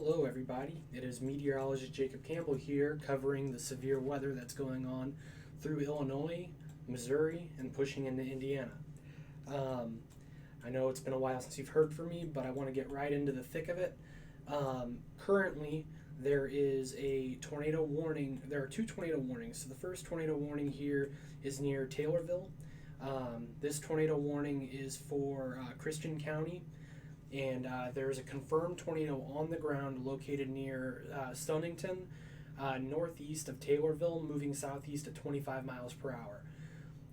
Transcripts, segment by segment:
Hello, everybody. It is meteorologist Jacob Campbell here covering the severe weather that's going on through Illinois, Missouri, and pushing into Indiana. Um, I know it's been a while since you've heard from me, but I want to get right into the thick of it. Currently, there is a tornado warning. There are two tornado warnings. So the first tornado warning here is near Taylorville. This tornado warning is for Christian County, and there's a confirmed tornado on the ground located near Stonington, northeast of Taylorville, moving southeast at 25 miles per hour.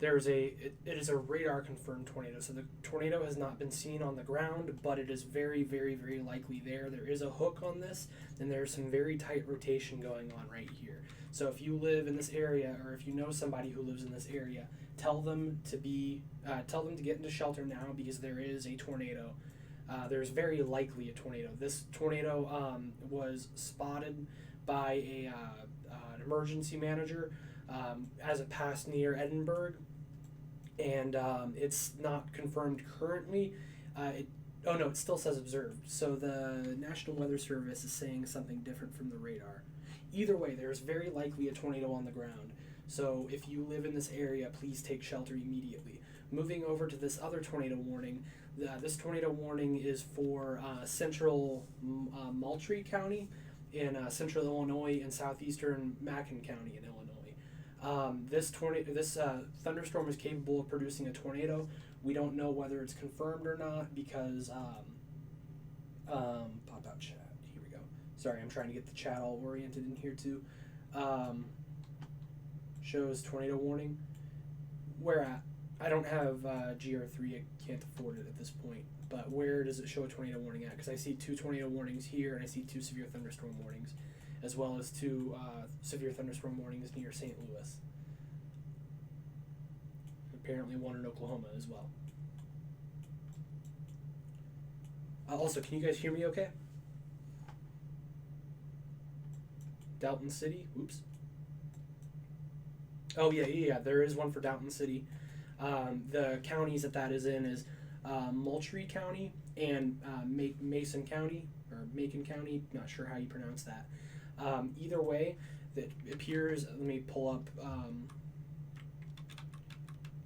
It is a radar confirmed tornado, so the tornado has not been seen on the ground, but it is very, very, very likely there. There is a hook on this, and there's some very tight rotation going on right here. So if you live in this area, or if you know somebody who lives in this area, tell them to get into shelter now because there is a tornado. There's very likely a tornado. This tornado was spotted by an emergency manager as it passed near Edinburgh, and it's not confirmed currently. It still says observed. So the National Weather Service is saying something different from the radar. Either way, there's very likely a tornado on the ground. So if you live in this area, please take shelter immediately. Moving over to this other tornado warning, this tornado warning is for central Moultrie County in central Illinois and southeastern Macon County in Illinois. This thunderstorm is capable of producing a tornado. We don't know whether it's confirmed or not because pop out chat. Here we go. Sorry, I'm trying to get the chat all oriented in here too. Shows tornado warning. Where at? I don't have GR3. I can't afford it at this point. But where does it show a tornado warning at? Because I see two tornado warnings here, and I see two severe thunderstorm warnings, as well as two severe thunderstorm warnings near St. Louis. Apparently one in Oklahoma as well. Also, can you guys hear me okay? Dalton City? Oops. Oh, yeah, there is one for Dalton City. The counties that is in is Moultrie County and Mason County, or Macon County, not sure how you pronounce that. Either way, it appears, let me pull up,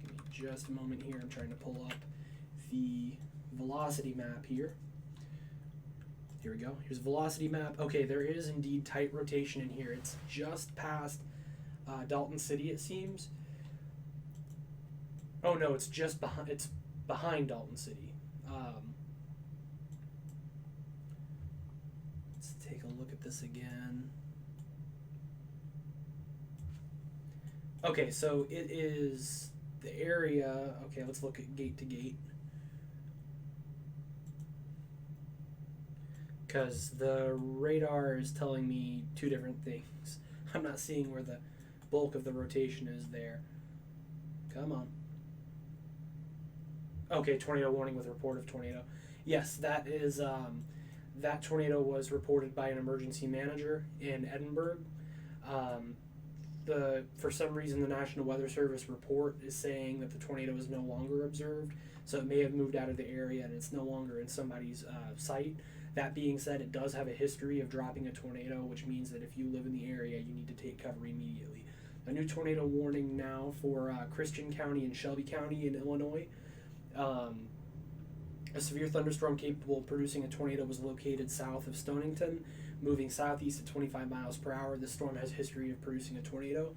give me just a moment here, I'm trying to pull up the velocity map here. Here we go, here's a velocity map. Okay, there is indeed tight rotation in here. It's just past Dalton City, it seems. Oh no, it's just behind. It's behind Dalton City. Let's take a look at this again. Okay, so it is the area. Okay, let's look at gate to gate. Because the radar is telling me two different things. I'm not seeing where the bulk of the rotation is there. Come on. Okay, tornado warning with report of tornado. Yes, that is that tornado was reported by an emergency manager in Edinburgh. For some reason, the National Weather Service report is saying that the tornado is no longer observed, so it may have moved out of the area and it's no longer in somebody's sight. That being said, it does have a history of dropping a tornado, which means that if you live in the area, you need to take cover immediately. A new tornado warning now for Christian County and Shelby County in Illinois. A severe thunderstorm capable of producing a tornado was located south of Stonington, moving southeast at 25 miles per hour. This storm has a history of producing a tornado.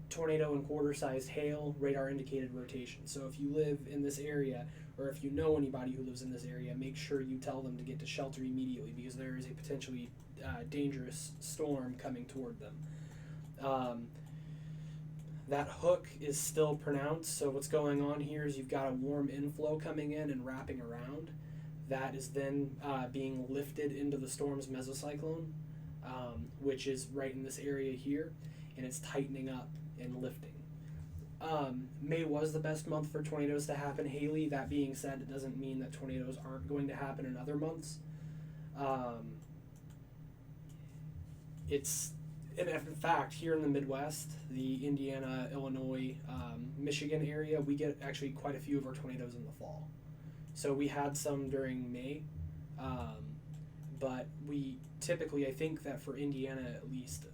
Tornado and quarter-sized hail, radar-indicated rotation. So if you live in this area, or if you know anybody who lives in this area, make sure you tell them to get to shelter immediately because there is a potentially dangerous storm coming toward them. That hook is still pronounced, so what's going on here is you've got a warm inflow coming in and wrapping around. That is then being lifted into the storm's mesocyclone, which is right in this area here, and it's tightening up and lifting. May was the best month for tornadoes to happen, Haley. That being said, it doesn't mean that tornadoes aren't going to happen in other months. In fact, here in the Midwest, the Indiana, Illinois, Michigan area, we get actually quite a few of our tornadoes in the fall. So we had some during May, but we typically, I think that for Indiana at least,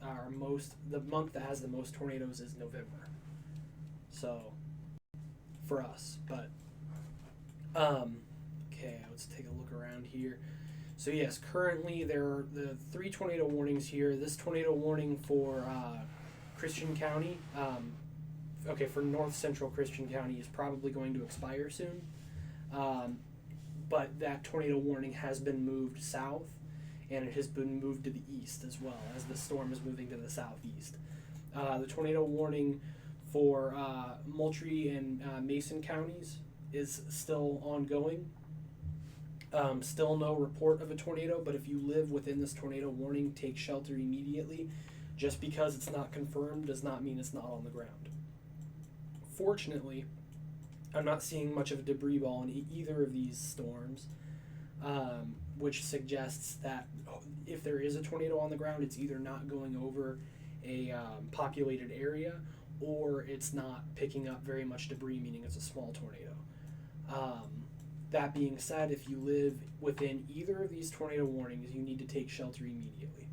the month that has the most tornadoes is November. So, for us, but okay, let's take a look around here. So yes, currently there are the 3 tornado warnings here. This tornado warning for Christian County, for North Central Christian County is probably going to expire soon. But that tornado warning has been moved south, and it has been moved to the east as well, as the storm is moving to the southeast. The tornado warning for Moultrie and Mason counties is still ongoing. Still no report of a tornado, but if you live within this tornado warning, take shelter immediately. Just because it's not confirmed does not mean it's not on the ground. Fortunately, I'm not seeing much of a debris ball in either of these storms, which suggests that if there is a tornado on the ground, it's either not going over a populated area, or it's not picking up very much debris, meaning it's a small tornado. That being said, if you live within either of these tornado warnings, you need to take shelter immediately.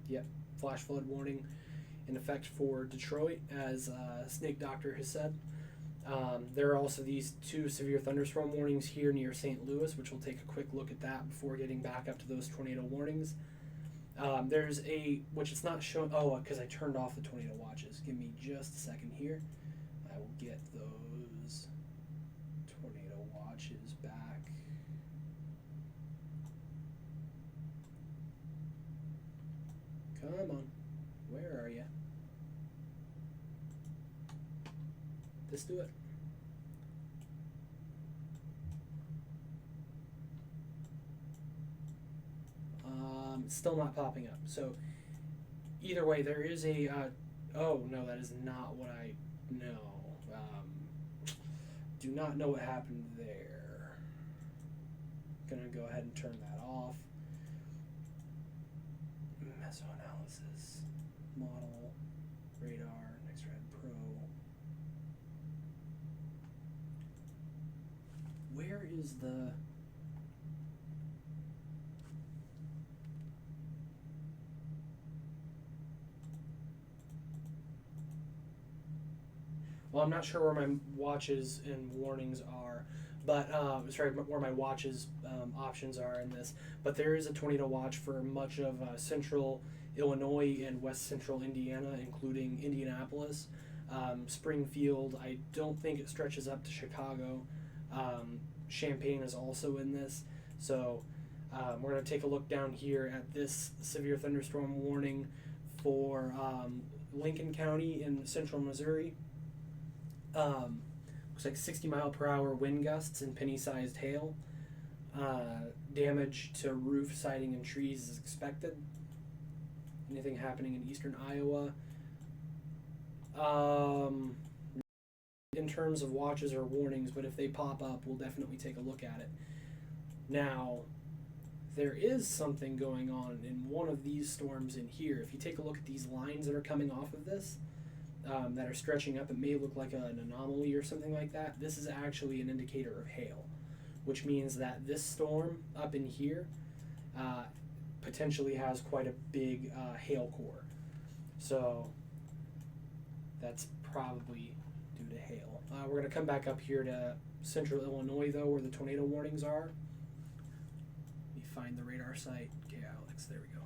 Yep, flash flood warning in effect for Detroit, as Snake Doctor has said. There are also these 2 severe thunderstorm warnings here near St. Louis, which we'll take a quick look at that before getting back up to those tornado warnings. There's which it's not showing, because I turned off the tornado watches. Give me just a second here. I will get those tornado watches back. Come on, where are you? Let's do it. It's still not popping up. So either way, there is a. Oh no, that is not what I know. Do not know what happened there. Gonna go ahead and turn that off. Mesoanalysis, model, radar, NextRad Pro. Where is the... Well, I'm not sure where my watches and warnings are, but where my watches options are in this. But there is a tornado watch for much of central Illinois and west central Indiana, including Indianapolis, Springfield. I don't think it stretches up to Chicago. Champaign is also in this. So we're going to take a look down here at this severe thunderstorm warning for Lincoln County in central Missouri. Looks like 60-mile-per-hour wind gusts and penny-sized hail. Damage to roof, siding, and trees is expected. Anything happening in eastern Iowa? In terms of watches or warnings, but if they pop up, we'll definitely take a look at it. Now, there is something going on in one of these storms in here. If you take a look at these lines that are coming off of this, that are stretching up, it may look like an anomaly or something like that. This is actually an indicator of hail, which means that this storm up in here potentially has quite a big hail core. So that's probably due to hail. We're going to come back up here to central Illinois, though, where the tornado warnings are. Let me find the radar site. Okay, Alex, there we go.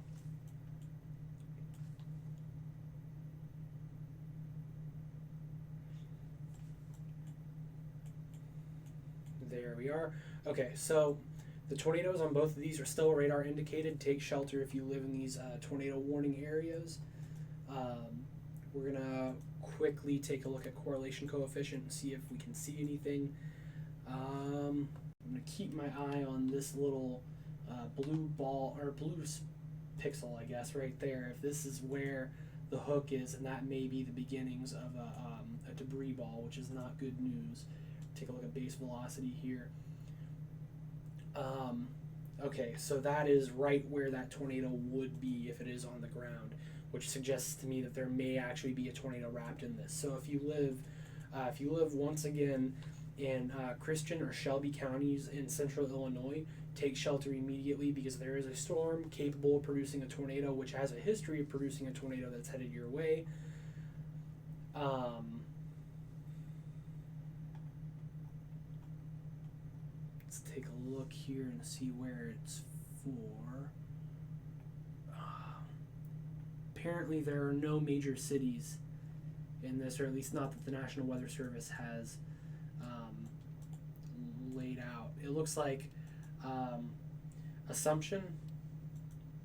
There we are. Okay, so the tornadoes on both of these are still radar indicated. Take shelter if you live in these tornado warning areas. We're going to quickly take a look at correlation coefficient and see if we can see anything. I'm going to keep my eye on this little blue ball, or blue pixel, I guess, right there. If this is where the hook is, and that may be the beginnings of a debris ball, which is not good news. Take a look at base velocity here. Okay, so that is right where that tornado would be if it is on the ground, which suggests to me that there may actually be a tornado wrapped in this. So if you live once again in Christian or Shelby counties in central Illinois, take shelter immediately because there is a storm capable of producing a tornado, which has a history of producing a tornado that's headed your way. Let's take a look here and see where it's for. Apparently, there are no major cities in this, or at least not that the National Weather Service has laid out. It looks like Assumption,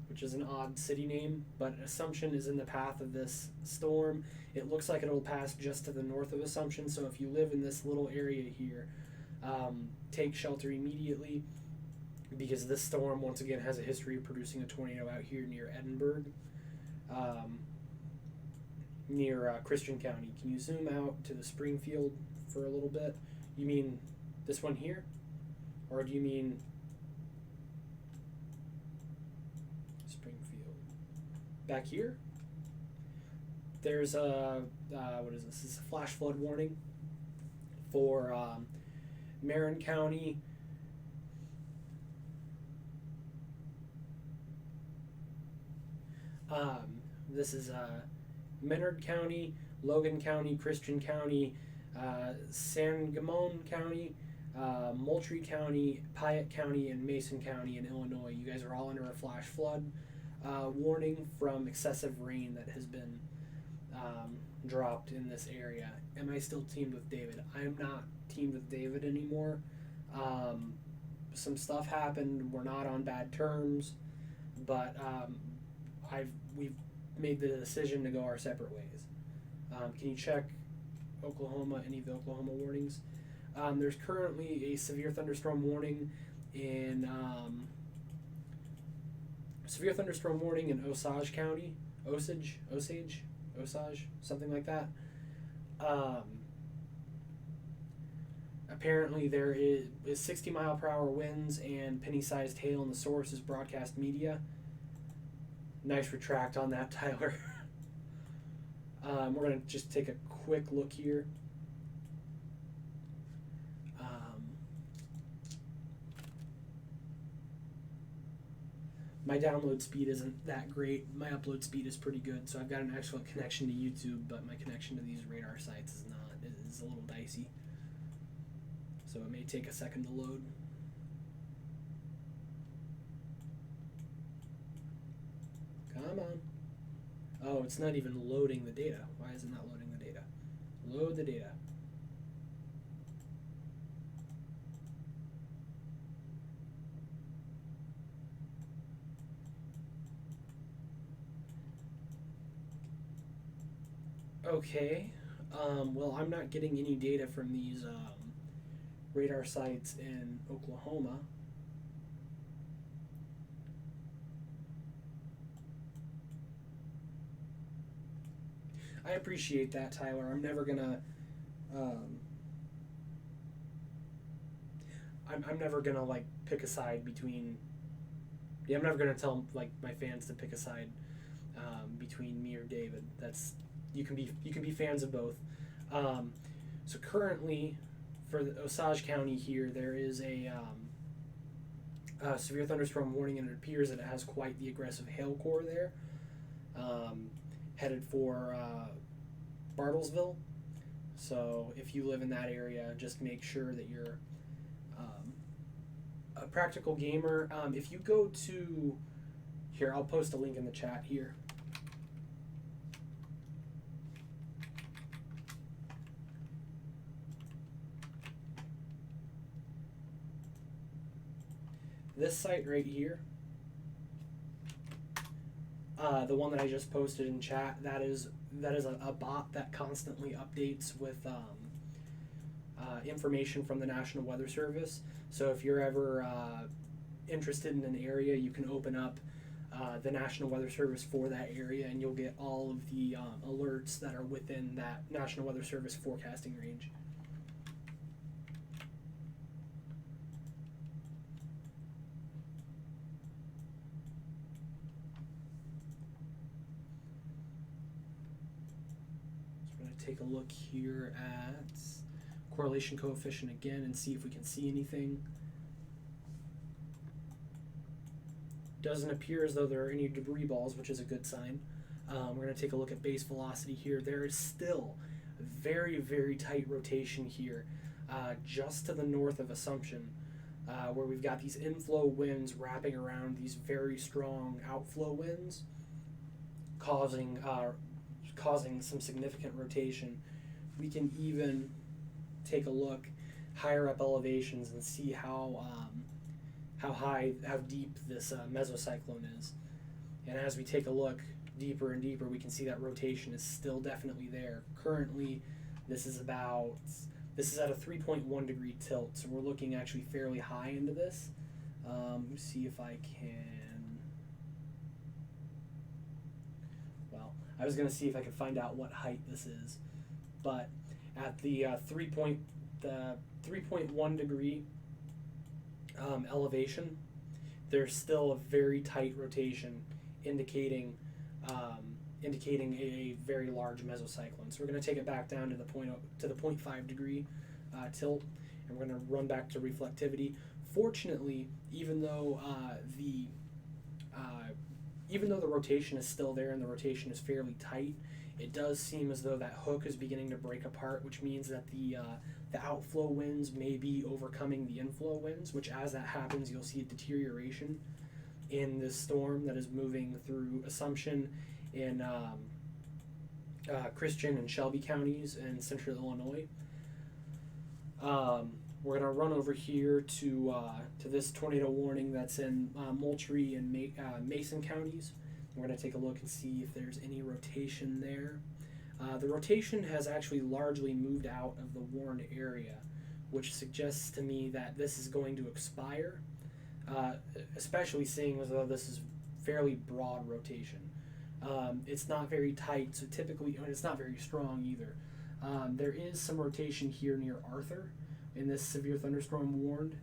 which is an odd city name, but Assumption is in the path of this storm. It looks like it'll pass just to the north of Assumption, so if you live in this little area here, take shelter immediately because this storm, once again, has a history of producing a tornado out here near Edinburgh, near Christian County. Can you zoom out to the Springfield for a little bit? You mean this one here? Or do you mean Springfield? Back here? There's a, what is this? This is a flash flood warning for Marin County, this is Menard County, Logan County, Christian County, Sangamon County, Moultrie County, Piatt County, and Mason County in Illinois. You guys are all under a flash flood warning from excessive rain that has been dropped in this area. Am I still teamed with David? I am not teamed with David anymore. Some stuff happened. We're not on bad terms, but we've made the decision to go our separate ways. Can you check Oklahoma, any of the Oklahoma warnings? There's currently a severe thunderstorm warning in Osage County, Osage, something like that. Apparently there is 60-mile-per-hour winds and penny-sized hail, and the source is broadcast media. Nice retract on that, Tyler. We're going to just take a quick look here. My download speed isn't that great. My upload speed is pretty good, so I've got an excellent connection to YouTube, but my connection to these radar sites is not. It is a little dicey. So it may take a second to load. Come on. Oh, it's not even loading the data. Why is it not loading the data? Load the data. Okay. Well, I'm not getting any data from these radar sites in Oklahoma. I appreciate that, Tyler. I'm never gonna I'm never gonna like pick a side between I'm never gonna tell like my fans to pick a side between me or David. That's you can be fans of both. So currently for the Osage County here there is a severe thunderstorm warning, and it appears that it has quite the aggressive hail core there, headed for Bartlesville. So if you live in that area, just make sure that you're a practical gamer. If you go to here, I'll post a link in the chat here. This site right here, the one that I just posted in chat, that is a bot that constantly updates with information from the National Weather Service. So if you're ever interested in an area, you can open up the National Weather Service for that area, and you'll get all of the alerts that are within that National Weather Service forecasting range. take a look here at correlation coefficient again and see if we can see anything. Doesn't appear as though there are any debris balls, which is a good sign. We're going to take a look at base velocity here. There is still very, very tight rotation here, just to the north of Assumption, where we've got these inflow winds wrapping around these very strong outflow winds, causing some significant rotation. We can even take a look higher up elevations and see how deep this mesocyclone is. And as we take a look deeper and deeper, we can see that rotation is still definitely there. Currently, this is at a 3.1 degree tilt, so we're looking actually fairly high into this. Let me see if I can. Well, I was going to see if I could find out what height this is, but at the 3.1 degree elevation, there's still a very tight rotation, indicating a very large mesocyclone. So we're going to take it back down to the 0.5 degree tilt, and we're going to run back to reflectivity. Fortunately, even though the rotation is still there and the rotation is fairly tight, it does seem as though that hook is beginning to break apart, which means that the outflow winds may be overcoming the inflow winds, which as that happens, you'll see a deterioration in this storm that is moving through Assumption in Christian and Shelby counties in central Illinois. We're going to run over here to this tornado warning that's in Moultrie and Mason counties. We're going to take a look and see if there's any rotation there. The rotation has actually largely moved out of the warned area, which suggests to me that this is going to expire, especially seeing as though this is fairly broad rotation. It's not very tight, so typically, it's not very strong either. There is some rotation here near Arthur in this severe thunderstorm warned.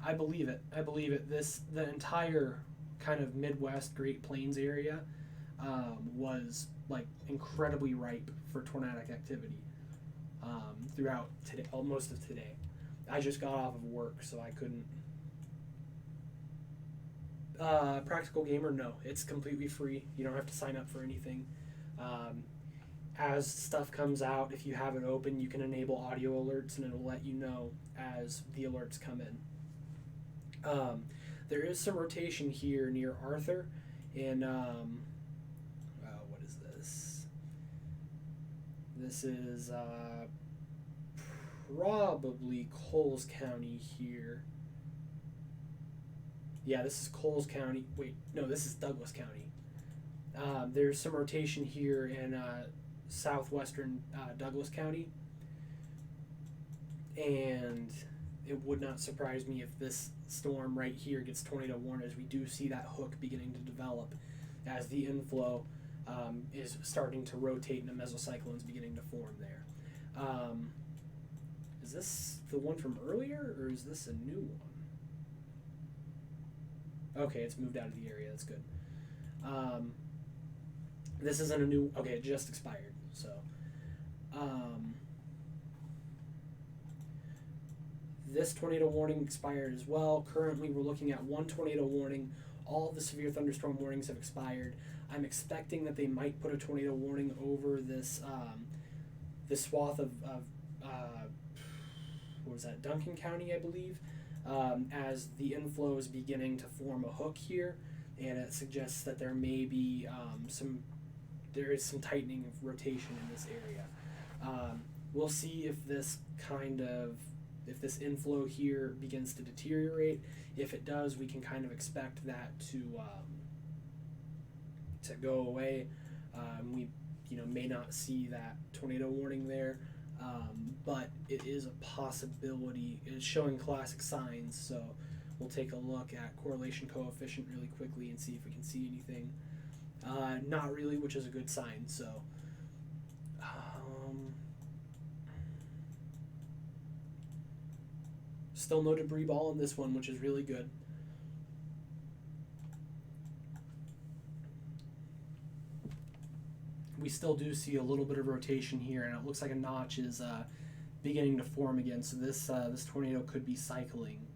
I believe it. The entire kind of Midwest Great Plains area was like incredibly ripe for tornadic activity throughout today, most of today. I just got off of work, so I couldn't. Practical Gamer, no, it's completely free. You don't have to sign up for anything. As stuff comes out, if you have it open, you can enable audio alerts, and it'll let you know as the alerts come in. There is some rotation here near Arthur in, what is this? This is probably Coles County here. Yeah, this is Coles County. Wait, no, this is Douglas County. There's some rotation here in southwestern Douglas County. And it would not surprise me if this storm right here gets tornado warned, as we do see that hook beginning to develop as the inflow is starting to rotate and the mesocyclone's beginning to form there. Is this the one from earlier, or is this a new one? Okay, it's moved out of the area. That's good. This isn't a new. Okay, it just expired. So, this tornado warning expired as well. Currently, we're looking at one tornado warning. All of the severe thunderstorm warnings have expired. I'm expecting that they might put a tornado warning over this this swath of what was that? Duncan County, I believe. As the inflow is beginning to form a hook here, and it suggests that there may be there is some tightening of rotation in this area. We'll see if this inflow here begins to deteriorate. If it does, we can kind of expect that to go away. We may not see that tornado warning there. But it is a possibility. It's showing classic signs, so we'll take a look at correlation coefficient really quickly and see if we can see anything. Not really, which is a good sign. So, still no debris ball in this one, which is really good. we still do see a little bit of rotation here, and it looks like a notch is beginning to form again. So this tornado could be cycling.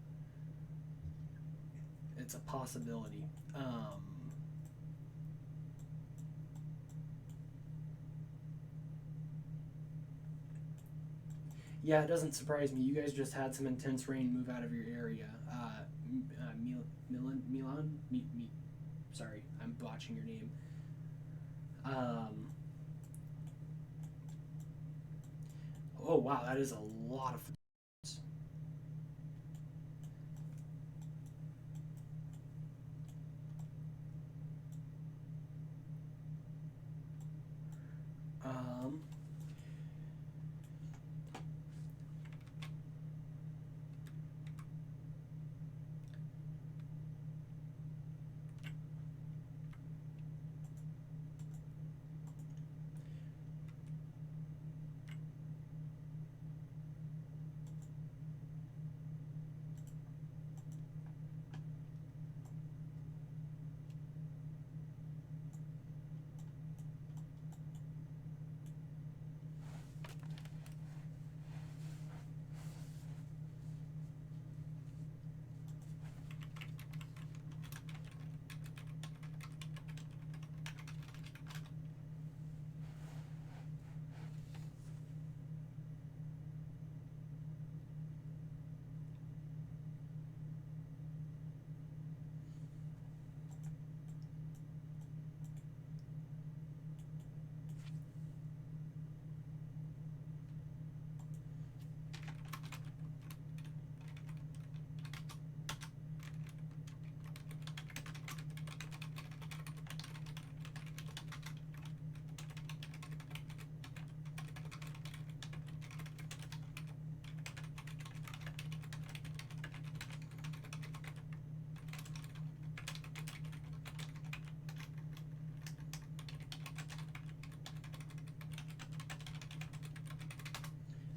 It's a possibility. Yeah, it doesn't surprise me. You guys just had some intense rain move out of your area. Milan? Sorry, I'm botching your name. Oh wow, that is a lot of. Um,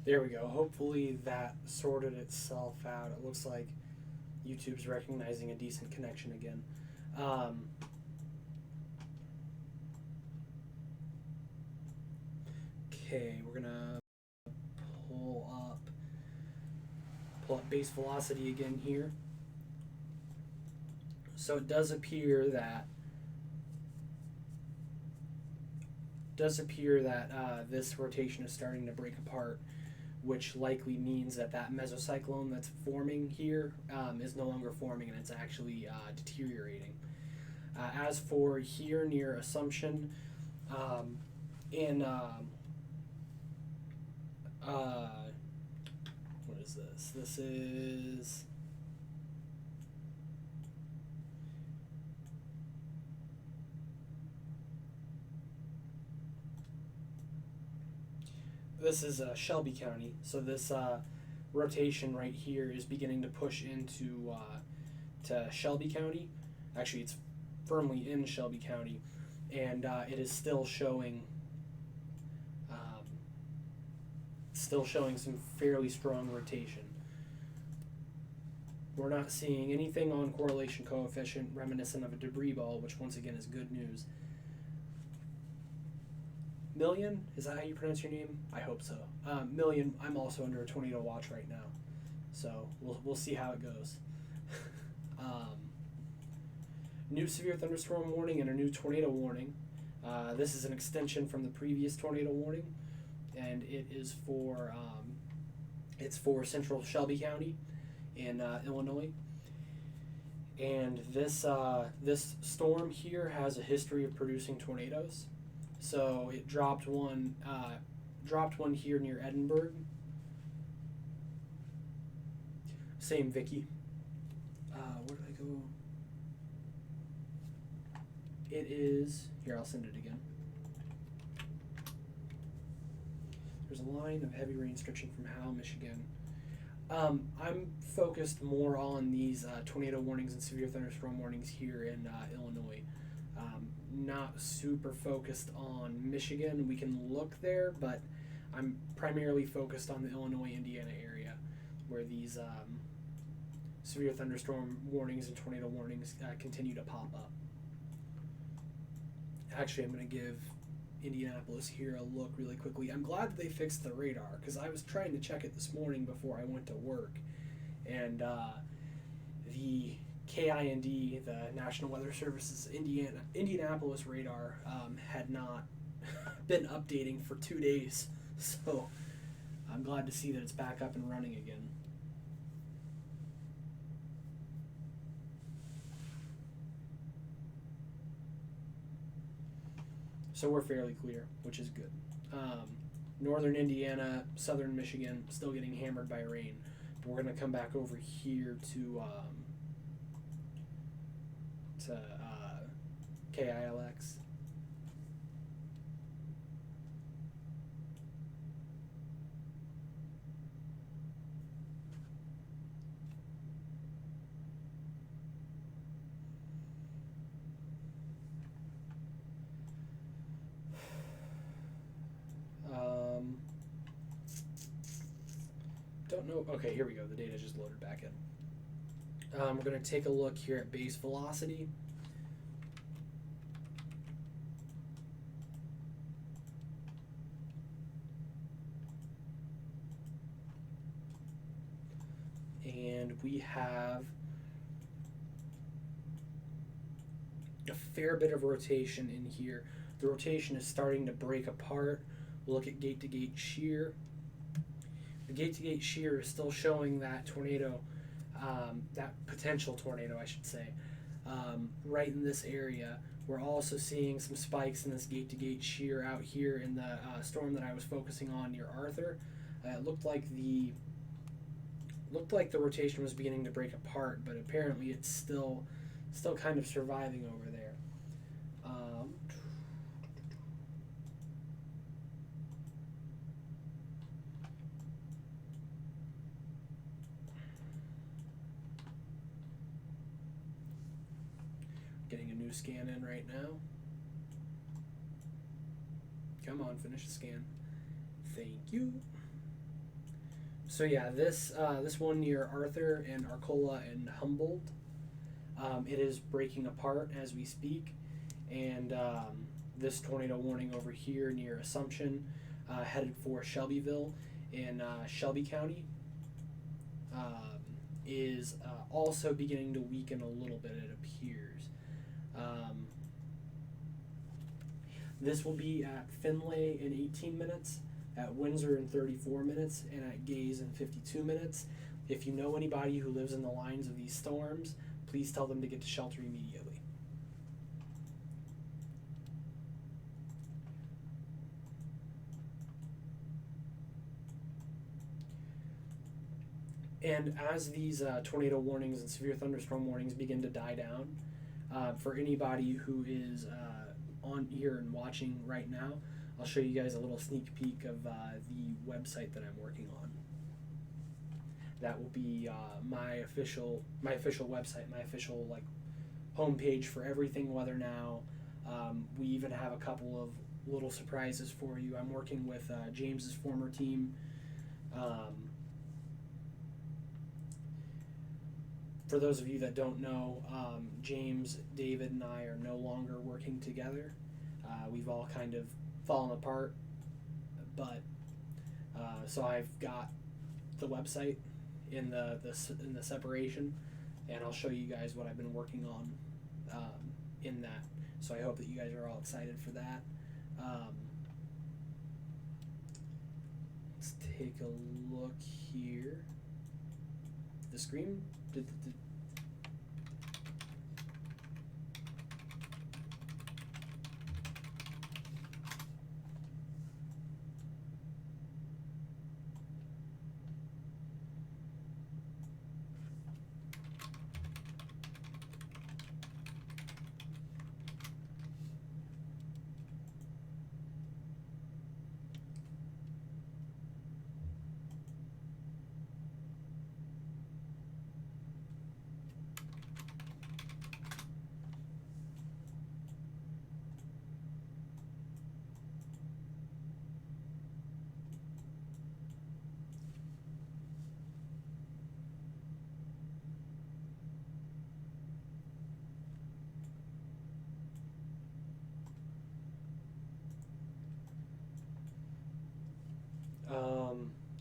There we go. Hopefully that sorted itself out. It looks like YouTube's recognizing a decent connection again. Okay, we're gonna pull up base velocity again here. So it does appear that this rotation is starting to break apart, which likely means that mesocyclone that's forming here is no longer forming, and it's actually deteriorating. As for here near Assumption, in what is this? This is Shelby County. So this rotation right here is beginning to push into to Shelby County. Actually, it's firmly in Shelby County, and it is still showing some fairly strong rotation. We're not seeing anything on correlation coefficient reminiscent of a debris ball, which once again is good news. Million, is that how you pronounce your name? I hope so. Million, I'm also under a tornado watch right now, so we'll see how it goes. New severe thunderstorm warning and a new tornado warning. This is an extension from the previous tornado warning, and it is for central Shelby County in Illinois. And this storm here has a history of producing tornadoes. So it dropped one here near Edinburgh. Same Vicky. Where did I go? It is here. I'll send it again. There's a line of heavy rain stretching from Howe, Michigan. I'm focused more on these tornado warnings and severe thunderstorm warnings here in Illinois. Not super focused on Michigan. We can look there, but I'm primarily focused on the Illinois-Indiana area, where these severe thunderstorm warnings and tornado warnings continue to pop up. Actually, I'm going to give Indianapolis here a look really quickly. I'm glad that they fixed the radar because I was trying to check it this morning before I went to work, and the KIND, the National Weather Service's Indianapolis radar, had not been updating for 2 days. So I'm glad to see that it's back up and running again. So we're fairly clear, which is good. Northern Indiana, southern Michigan, still getting hammered by rain. But we're going to come back over here to KILX. Don't know. Okay, here we go. The data just loaded back in. We're going to take a look here at base velocity. And we have a fair bit of rotation in here. The rotation is starting to break apart. We'll look at gate-to-gate shear. The gate-to-gate shear is still showing that tornado, that potential tornado, I should say, right in this area. We're also seeing some spikes in this gate-to-gate shear out here in the storm that I was focusing on near Arthur. It looked like the rotation was beginning to break apart, but apparently it's still kind of surviving over there. Getting a new scan in right now. Come on, finish the scan. Thank you. So yeah, this one near Arthur and Arcola and Humboldt, it is breaking apart as we speak, and this tornado warning over here near Assumption, headed for Shelbyville in Shelby County, is also beginning to weaken a little bit, it appears. This will be at Finlay in 18 minutes, at Windsor in 34 minutes, and at Gaze in 52 minutes. If you know anybody who lives in the lines of these storms, please tell them to get to shelter immediately. And as these tornado warnings and severe thunderstorm warnings begin to die down, for anybody who is on here and watching right now, I'll show you guys a little sneak peek of the website that I'm working on. That will be my official website, my official homepage for everything Weather Now. We even have a couple of little surprises for you. I'm working with James's former team. For those of you that don't know, James, David, and I are no longer working together. We've all kind of fallen apart, but so I've got the website in the separation, and I'll show you guys what I've been working on in that. So I hope that you guys are all excited for that. Let's take a look here. The screen did.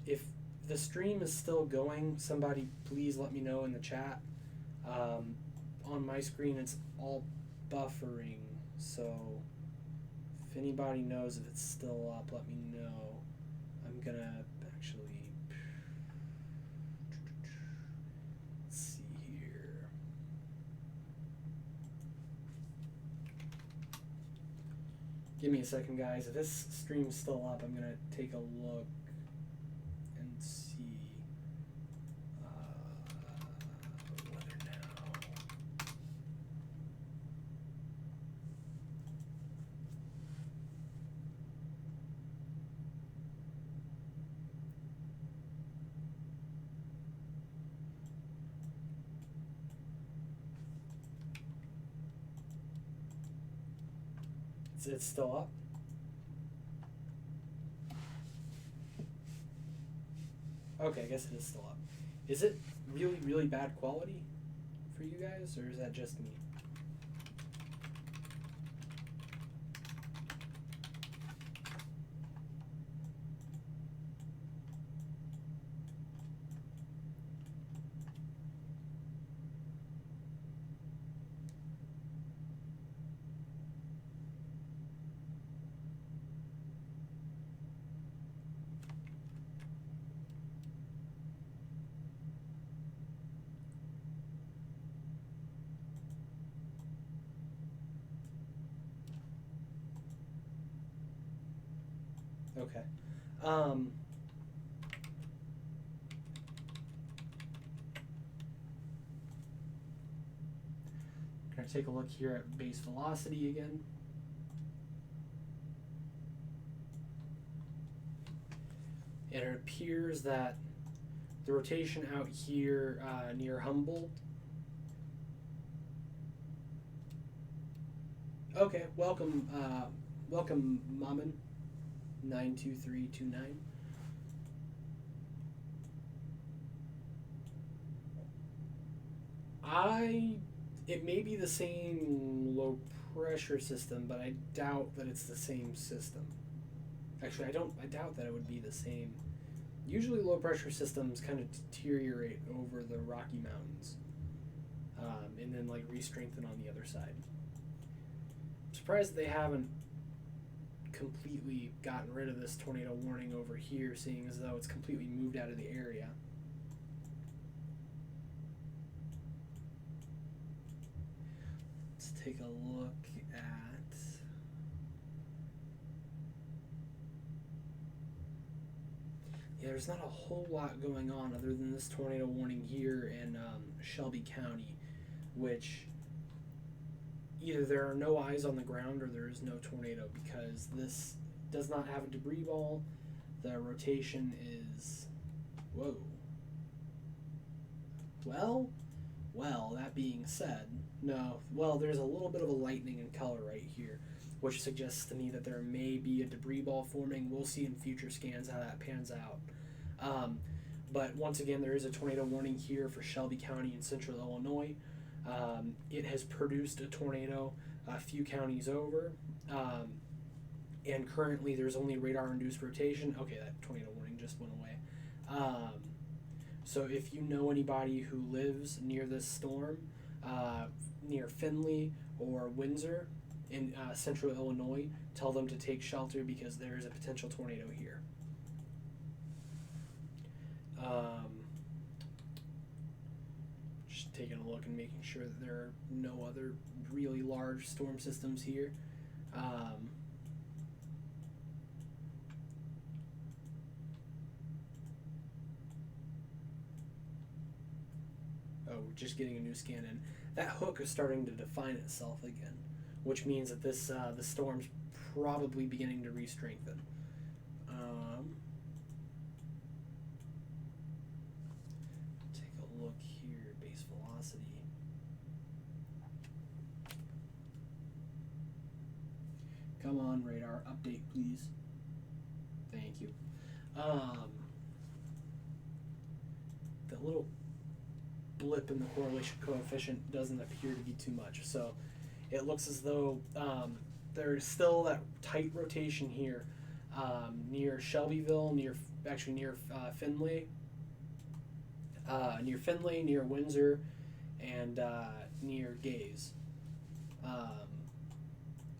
If the stream is still going, somebody please let me know in the chat. On my screen, it's all buffering, so if anybody knows if it's still up, let me know. I'm gonna actually, let's see here. Give me a second, guys. If this stream's still up, I'm gonna take a look and see whether now. It's still up. Okay, I guess it is still up. Is it really, really bad quality for you guys, or is that just me? Okay. Can I take a look here at base velocity again? And it appears that the rotation out here near Humboldt. Okay, welcome, welcome, Mammon. 92329. It may be the same low pressure system, but I doubt that it's the same system. Actually, I doubt that it would be the same. Usually low pressure systems kind of deteriorate over the Rocky Mountains, and then like re-strengthen on the other side. I'm surprised that they haven't completely gotten rid of this tornado warning over here, seeing as though it's completely moved out of the area. Let's take a look at there's not a whole lot going on other than this tornado warning here in Shelby County, which either there are no eyes on the ground or there is no tornado, because this does not have a debris ball. The rotation is, whoa. Well, that being said, no, well, there's a little bit of a lightning in color right here, which suggests to me that there may be a debris ball forming. We'll see in future scans how that pans out. But once again, there is a tornado warning here for Shelby County in central Illinois. It has produced a tornado a few counties over, and currently there's only radar-induced rotation. Okay, that tornado warning just went away. So if you know anybody who lives near this storm, near Findlay or Windsor in central Illinois, tell them to take shelter because there is a potential tornado here. Just taking a look and making sure that there are no other really large storm systems here. Just getting a new scan in. That hook is starting to define itself again, which means that this the storm's probably beginning to re-strengthen. Take a look here, base velocity. Come on, radar, update please. Thank you. The little blip in the correlation coefficient doesn't appear to be too much, so it looks as though there's still that tight rotation here near Shelbyville, near actually near Findlay, near Windsor, and near Gaze.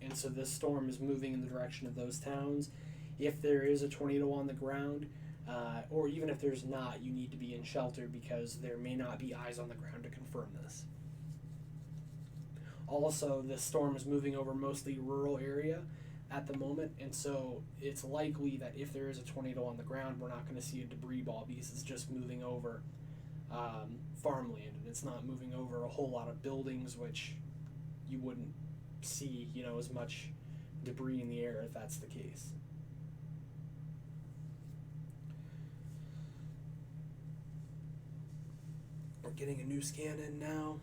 And so this storm is moving in the direction of those towns. If there is a tornado on the ground, or even if there's not, you need to be in shelter because there may not be eyes on the ground to confirm this. Also, this storm is moving over mostly rural area at the moment, and so it's likely that if there is a tornado on the ground, we're not going to see a debris ball because it's just moving over farmland, and it's not moving over a whole lot of buildings, which you wouldn't see, as much debris in the air if that's the case. We're getting a new scan in now.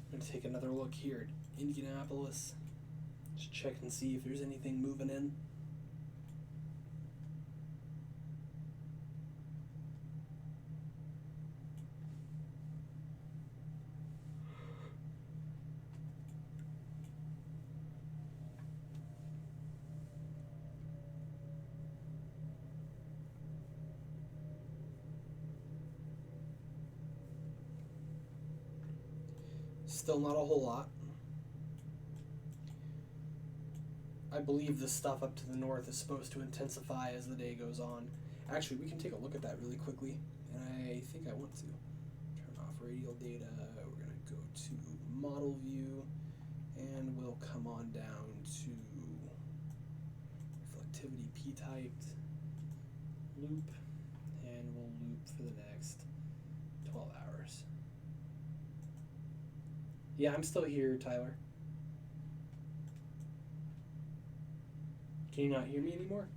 I'm going to take another look here at Indianapolis. Just check and see if there's anything moving in. Still not a whole lot. I believe the stuff up to the north is supposed to intensify as the day goes on. Actually, we can take a look at that really quickly, and I think I want to. Turn off radial data. We're going to go to model view, and we'll come on down to reflectivity p-typed, loop, and we'll loop for the next 12 hours. Yeah, I'm still here, Tyler. Can you not hear me anymore?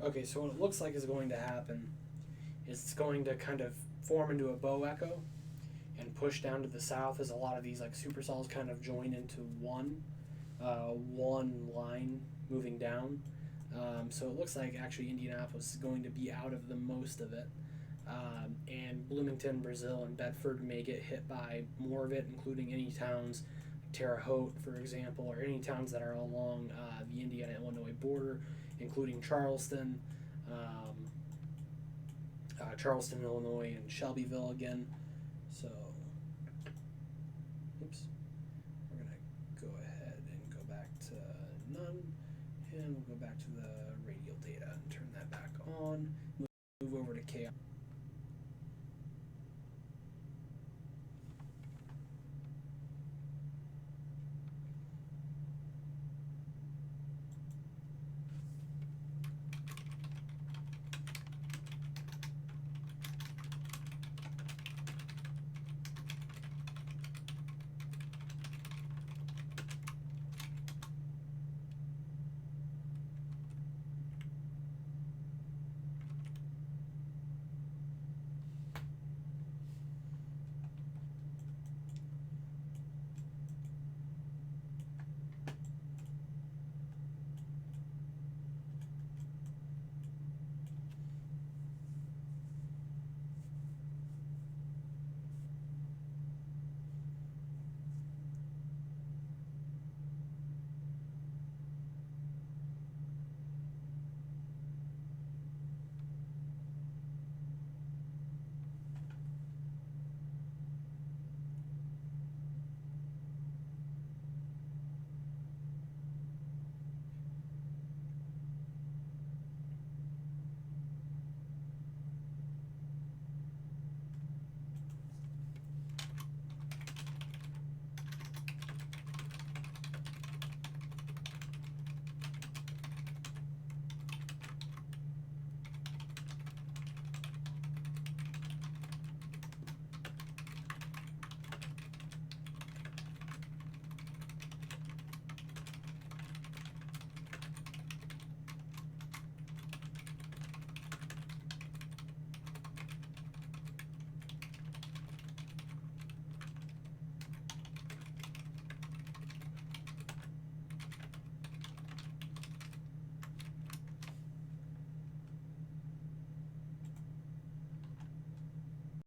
Okay, so what it looks like is going to happen is it's going to kind of form into a bow echo and push down to the south as a lot of these like supercells kind of join into one line moving down. So it looks like actually Indianapolis is going to be out of the most of it. And Bloomington, Brazil, and Bedford may get hit by more of it, including any towns, Terre Haute, for example, or any towns that are along the Indiana-Illinois border, including Charleston, Illinois, and Shelbyville again. So, oops, we're going to go ahead and go back to none, and we'll go back to the radial data and turn that back on. Move over to chaos.